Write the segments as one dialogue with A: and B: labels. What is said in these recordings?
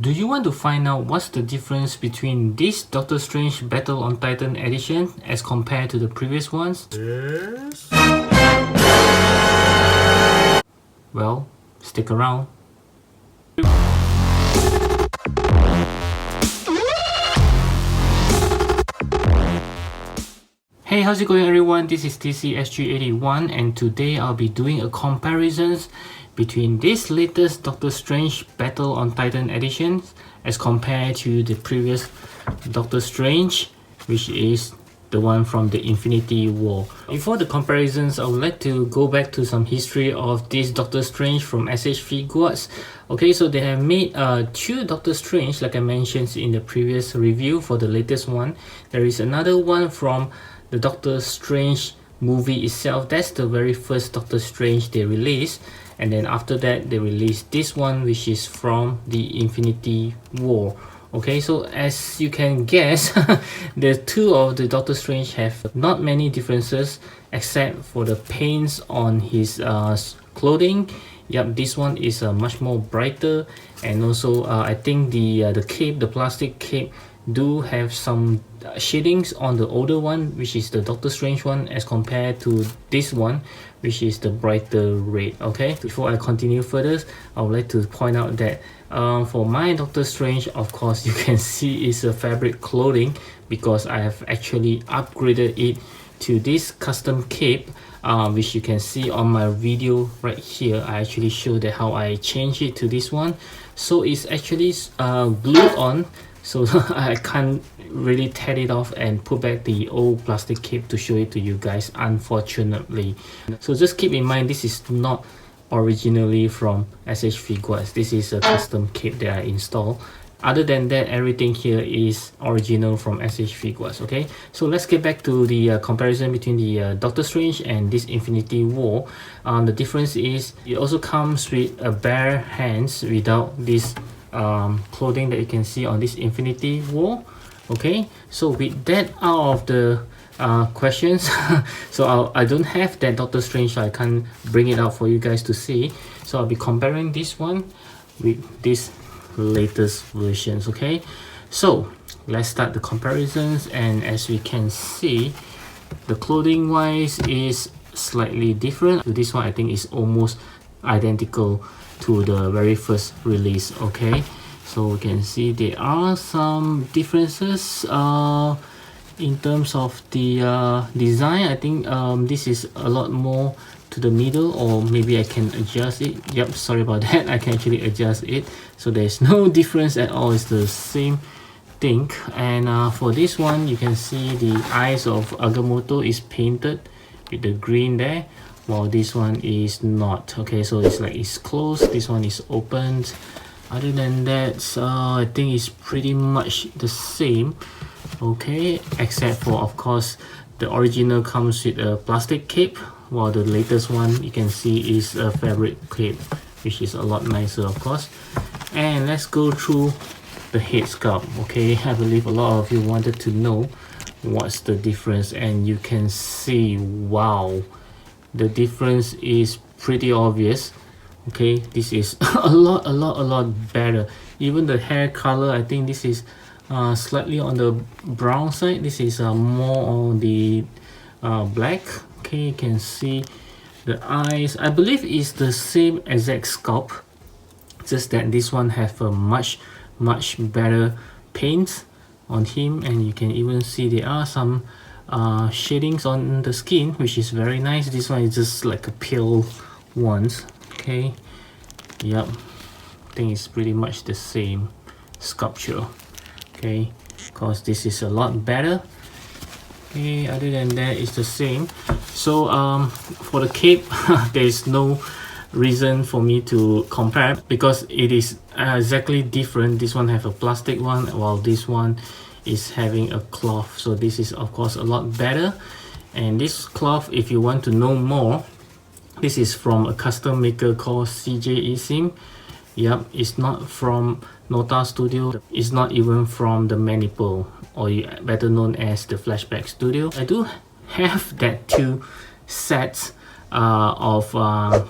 A: Do you want to find out what's the difference between this Doctor Strange Battle on Titan edition as compared to the previous ones? Yes. Well, stick around. Hey, how's it going everyone? This is TCSG81 and today I'll be doing a comparisons between this latest Doctor Strange Battle on Titan editions as compared to the previous Doctor Strange, which is the one from the Infinity War. Before the comparisons, I would like to go back to some history of this Doctor Strange from SH Figuarts. Okay, so they have made two Doctor Strange, like I mentioned in the previous review for the latest one. There is another one from the Doctor Strange movie itself. That's the very first Doctor Strange they released, and then after that they released this one, which is from the Infinity War. Okay, so as you can guess, the two of the Doctor Strange have not many differences except for the paints on his clothing. Yep, this one is much more brighter, and also I think the cape, the plastic cape, do have some shadings on the older one, which is the Doctor Strange one, as compared to this one, which is the brighter red. Okay, before I continue further, I would like to point out that for my Doctor Strange, of course, you can see it's a fabric clothing because I have actually upgraded it to this custom cape, which you can see on my video right here. I actually showed that how I changed it to this one. So it's actually glued on, so I can't really tear it off and put back the old plastic cape to show it to you guys, unfortunately. So just keep in mind, this is not originally from SH Figuarts. This is a custom cape that I installed. Other than that, everything here is original from SH Figuarts. Okay, so let's get back to the comparison between the Doctor Strange and this Infinity War. The difference is it also comes with a bare hands without this clothing that you can see on this Infinity War. Okay, so with that out of the questions, so I don't have that Doctor Strange, so I can't bring it out for you guys to see. So I'll be comparing this one with this latest versions. Okay, so let's start the comparisons, and as we can see, the clothing wise is slightly different. This one I think is almost identical to the very first release. Okay, so we can see there are some differences in terms of the design. I think this is a lot more to the middle, or maybe I can adjust it. Yep, sorry about that, I can actually adjust it, so there's no difference at all. It's the same thing. And for this one, you can see the eyes of Agamotto is painted with the green there, while this one is not. Okay, so it's like it's closed, this one is opened. Other than that, I think it's pretty much the same. Okay, except for, of course, the original comes with a plastic cape, while the latest one you can see is a fabric cape, which is a lot nicer, of course. And let's go through the head sculpt. Okay, I believe a lot of you wanted to know what's the difference, and you can see, wow, the difference is pretty obvious. Okay, this is a lot better. Even the hair color, I think this is slightly on the brown side. This is more on the black. Okay, you can see the eyes. I believe it's the same exact sculpt, just that this one have a much better paint on him, and you can even see there are some shadings on the skin, which is very nice. This one is just like a pale ones. Okay, yep, I think it's pretty much the same sculpture. Okay, because this is a lot better. Okay, other than that, it's the same. So for the cape, there is no reason for me to compare because it is exactly different. This one have a plastic one, while this one is having a cloth. So this is of course a lot better. And this cloth, if you want to know more, this is from a custom maker called CJ Esim. Yep, it's not from NOTA Studio. It's not even from the Manipple, or better known as the Flashback Studio. I do have that two sets of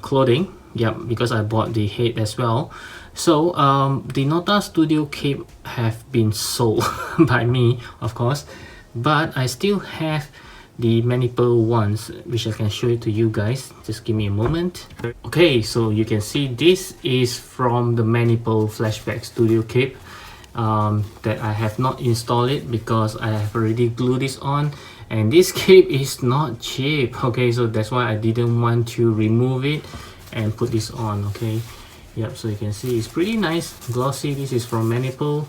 A: clothing. Yep, because I bought the head as well. So the NOTA Studio cape have been sold by me, of course, but I still have the Manipple ones, which I can show it to you guys. Just give me a moment. Okay, so you can see this is from the Manipple Flashback Studio cape that I have not installed it because I have already glued this on, and this cape is not cheap. Okay, so that's why I didn't want to remove it and put this on. Okay, yep, so you can see it's pretty nice, glossy. This is from Manipple,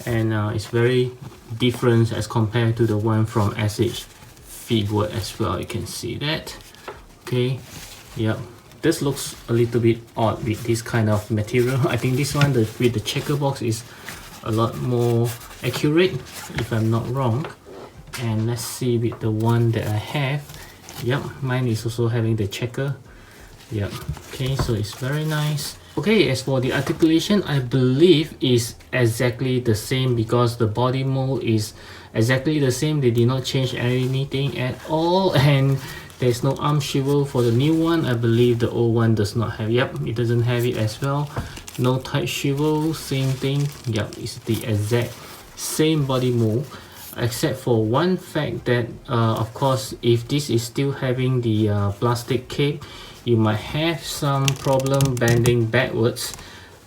A: and it's very different as compared to the one from SH Figuarts as well. You can see that. Okay, yep, this looks a little bit odd with this kind of material. I think this one with the checker box is a lot more accurate, if I'm not wrong. And let's see with the one that I have. Yep, mine is also having the checker. Yep, okay, so it's very nice. Okay, as for the articulation, I believe is exactly the same because the body mold is exactly the same. They did not change anything at all, and there's no arm swivel for the new one. I believe the old one does not have. Yep, it doesn't have it as well. No tight swivel, same thing. Yep, it's the exact same body mold, except for one fact that of course, if this is still having the plastic cape, you might have some problem bending backwards,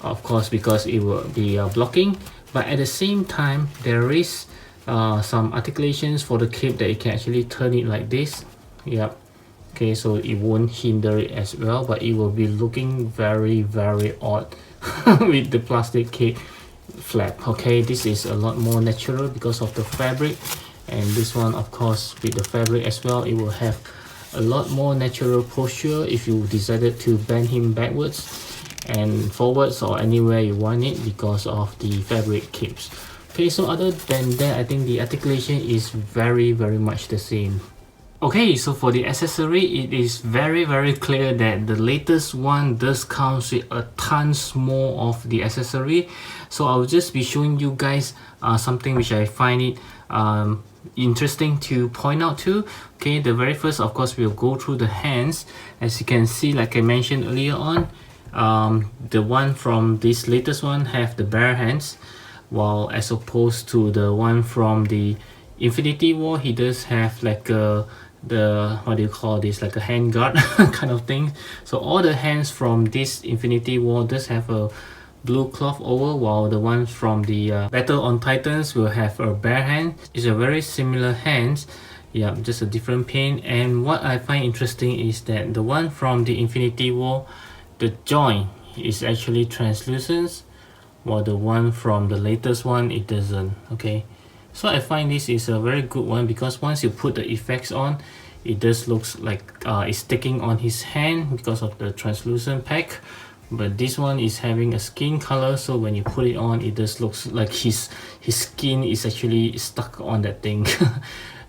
A: of course, because it will be blocking. But at the same time, there is some articulations for the cape that you can actually turn it like this. Yep, okay, so it won't hinder it as well, but it will be looking very odd with the plastic cape flap. Okay, this is a lot more natural because of the fabric, and this one, of course, with the fabric as well, it will have a lot more natural posture if you decided to bend him backwards and forwards or anywhere you want it because of the fabric capes. Okay, so other than that, I think the articulation is very much the same. Okay, so for the accessory, it is very clear that the latest one does comes with a tons more of the accessory. So I'll just be showing you guys something which I find it interesting to point out to. Okay, the very first, of course, we'll go through the hands. As you can see, like I mentioned earlier on, the one from this latest one have the bare hands, while as opposed to the one from the Infinity War, he does have like the what do you call this, like a hand guard kind of thing. So all the hands from this Infinity War does have a blue cloth over, while the ones from the Battle on Titans will have a bare hand. It's a very similar hands, yeah, just a different paint. And what I find interesting is that the one from the Infinity War, the joint is actually translucent, while the one from the latest one, it doesn't. Okay, so I find this is a very good one because once you put the effects on, it does looks like it's sticking on his hand because of the translucent pack. But this one is having a skin color, so when you put it on, it just looks like his skin is actually stuck on that thing.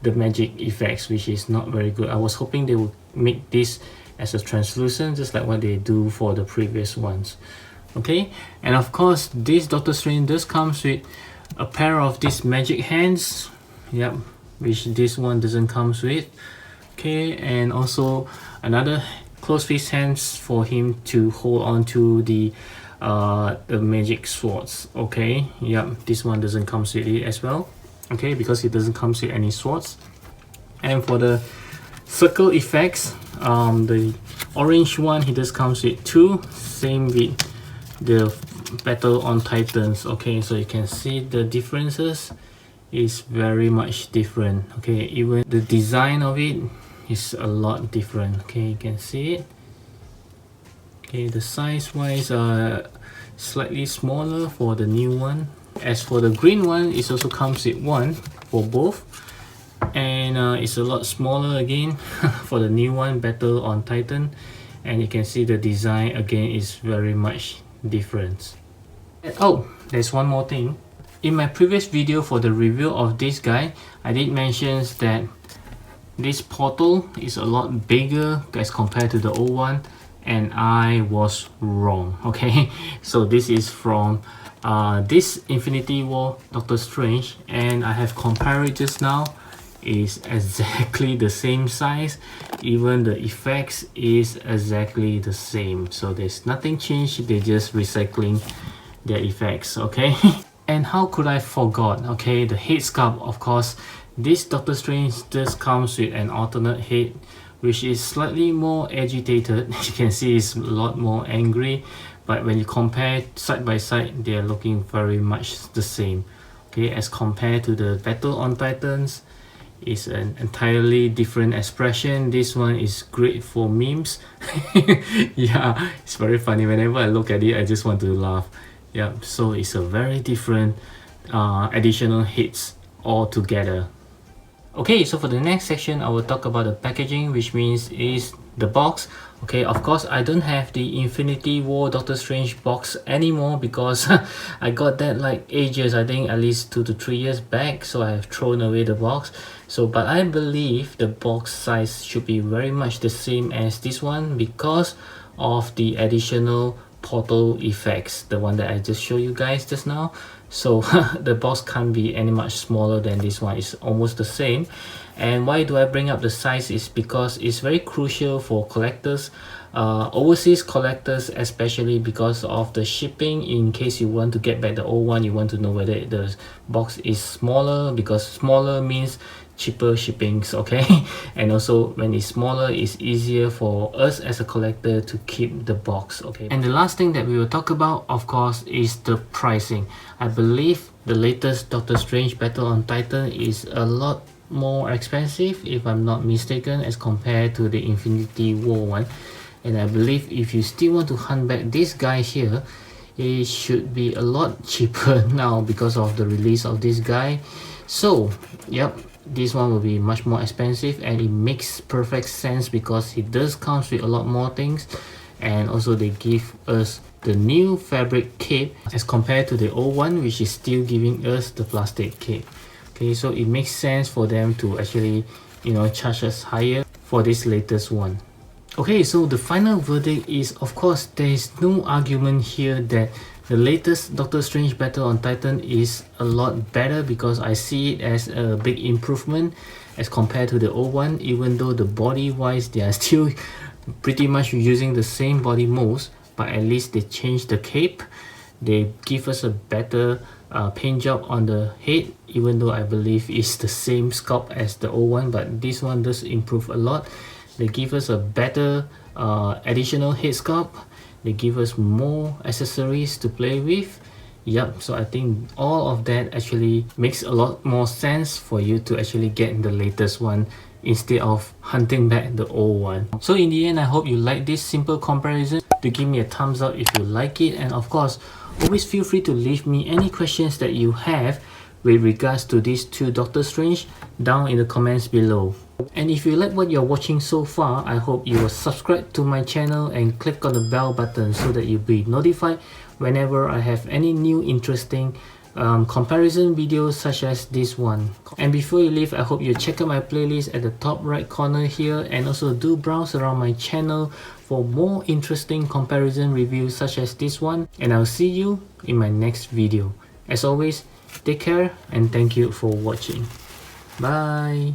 A: The magic effects, which is not very good. I was hoping they would make this as a translucent, just like what they do for the previous ones. Okay, and of course this Doctor Strange does comes with a pair of these magic hands, yep, which this one doesn't comes with. Okay, and also another close fist hands for him to hold on to the magic swords. Okay, yep, this one doesn't come with it as well. Okay, because it doesn't come with any swords. And for the circle effects, the orange one, he just comes with two, same with the Battle on Titans. Okay, so you can see the differences is very much different. Okay, even the design of it is a lot different. Okay, you can see it. Okay, the size wise slightly smaller for the new one. As for the green one, it also comes with one for both, and it's a lot smaller again for the new one, Battle on Titan. And you can see the design again is very much different. Oh, there's one more thing. In my previous video for the review of this guy, I did mention that this portal is a lot bigger as compared to the old one, and I was wrong. Okay, so this is from this Infinity War Doctor Strange, and I have compared it just now, is exactly the same size. Even the effects is exactly the same, so there's nothing changed. They're just recycling their effects, okay? And how could I forgot, okay, the head sculpt. Of course, this Doctor Strange just comes with an alternate head, which is slightly more agitated. You can see it's a lot more angry, but when you compare side by side, they are looking very much the same. Okay, as compared to the Battle on Titans, it's an entirely different expression. This one is great for memes. Yeah, it's very funny. Whenever I look at it, I just want to laugh. Yeah, so it's a very different additional hits altogether. Okay, so for the next section, I will talk about the packaging, which means is the box. Okay, of course, I don't have the Infinity War Doctor Strange box anymore because I got that like ages, I think at least 2 to 3 years back, so I have thrown away the box. So, but I believe the box size should be very much the same as this one because of the additional portal effects, the one that I just showed you guys just now. So the box can't be any much smaller than this one. It's almost the same. And why do I bring up the size is because it's very crucial for collectors, overseas collectors, especially because of the shipping. In case you want to get back the old one, you want to know whether the box is smaller, because smaller means cheaper shippings, okay? And also when it's smaller, it's easier for us as a collector to keep the box, okay? And the last thing that we will talk about, of course, is the pricing. I believe the latest Doctor Strange Battle on Titan is a lot more expensive, if I'm not mistaken, as compared to the Infinity War one. And I believe if you still want to hunt back this guy here, it should be a lot cheaper now because of the release of this guy. So yep, this one will be much more expensive, and it makes perfect sense because it does comes with a lot more things. And also they give us the new fabric cape as compared to the old one, which is still giving us the plastic cape. Okay, so it makes sense for them to actually, you know, charge us higher for this latest one. Okay, so the final verdict is, of course, there is no argument here that the latest Doctor Strange Battle on Titan is a lot better, because I see it as a big improvement as compared to the old one. Even though the body wise they are still pretty much using the same body molds, but at least they changed the cape. They give us a better paint job on the head, even though I believe it's the same sculpt as the old one, but this one does improve a lot. They give us a better additional head sculpt. They give us more accessories to play with. Yep, so I think all of that actually makes a lot more sense for you to actually get the latest one instead of hunting back the old one. So in the end, I hope you like this simple comparison. To give me a thumbs up if you like it, and of course, always feel free to leave me any questions that you have with regards to these two Doctor Strange down in the comments below. And if you like what you're watching so far, I hope you will subscribe to my channel and click on the bell button so that you'll be notified whenever I have any new interesting comparison videos such as this one. And before you leave, I hope you check out my playlist at the top right corner here, and also do browse around my channel for more interesting comparison reviews such as this one. And I'll see you in my next video. As always, take care and thank you for watching. Bye.